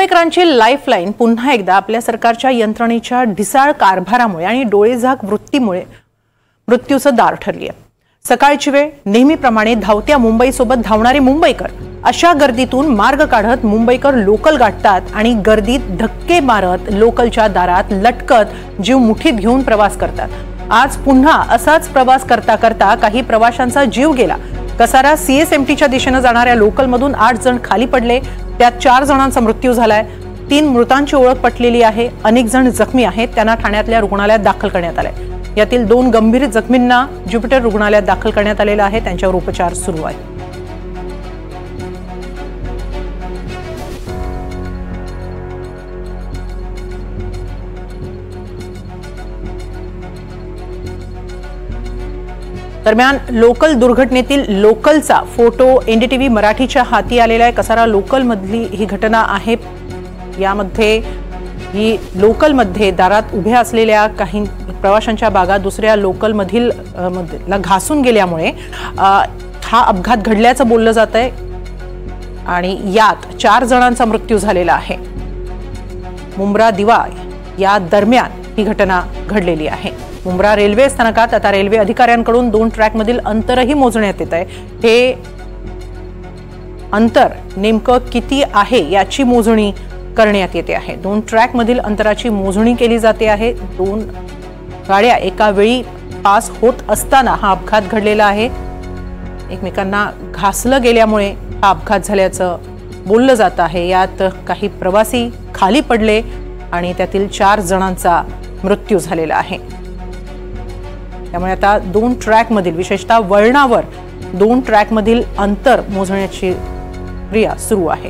पुणेकरांची lifeline पुन्हा एकदा आपल्या सरकारच्या यंत्रणेच्या ढिसाळ कारभारामुळे आणि डोळेझाक वृत्तीमुळे मृत्यूचं दार ठरली आहे। सकाळची वेळ नेहमीप्रमाणे धावत्या मुंबईसोबत धावणारे मुंबईकर अशा गर्दीतून मार्ग काढत मुंबईकर लोकल गाठतात आणि गर्दीत धक्के मारत लोकलच्या दारात लटकत जीव मुठीत घेऊन प्रवास करतात। आज पुन्हा असाच प्रवास करता करता काही प्रवाशांचा जीव गेला। कसारा सीएसएमटीच्या दिशेने जाणाऱ्या लोकलमधून 8 जण खाली पडले, त्यात 4 जणांचा मृत्यू झालाय। 3 मृतांची ओळख पटलेली आहे, अनेक जण जखमी आहेत, त्यांना ठाण्यातल्या रुग्णालयात दाखल करण्यात आले। यातील 2 गंभीर जखमींना ज्युपिटर रुग्णालयात दाखल करण्यात आलेलं आहे, त्यांच्यावर उपचार सुरू आहेत। दरम्यान लोकल दुर्घटनेतील लोकलचा फोटो एनडीटीव्ही मराठीच्या हाती आलेला आहे। कसारा लोकल मधली ही घटना आहे। यामध्ये ही लोकल मध्ये दारात उभ्या असलेल्या काही प्रवाशांच्या बागा दुसऱ्या लोकल मधील घासून गेल्यामुळे हा अपघात घडल्याचं बोललं जात आहे आणि यात 4 जणांचा मृत्यू झालेला आहे। मुंब्रा दिवा या दरम्यान ही घटना घडलेली आहे। मुंब्रा रेल्वे स्थानकात आता रेल्वे अधिकाऱ्यांकडून 2 ट्रॅकमधील अंतरही मोजण्यात येत आहे। हे अंतर नेमकं किती आहे याची मोजणी करण्यात येते आहे। 2 ट्रॅकमधील अंतराची मोजणी केली जाते आहे। 2 गाड्या एका वेळी पास होत असताना हा अपघात घडलेला आहे। एकमेकांना घासलं गेल्यामुळे हा अपघात झाल्याचं बोललं जात आहे। यात काही प्रवासी खाली पडले आणि त्यातील 4 जणांचा मृत्यू झालेला आहे। त्यामुळे आता 2 ट्रॅकमधील विशेषतः वळणावर 2 ट्रॅकमधील अंतर मोजण्याची क्रिया सुरू आहे।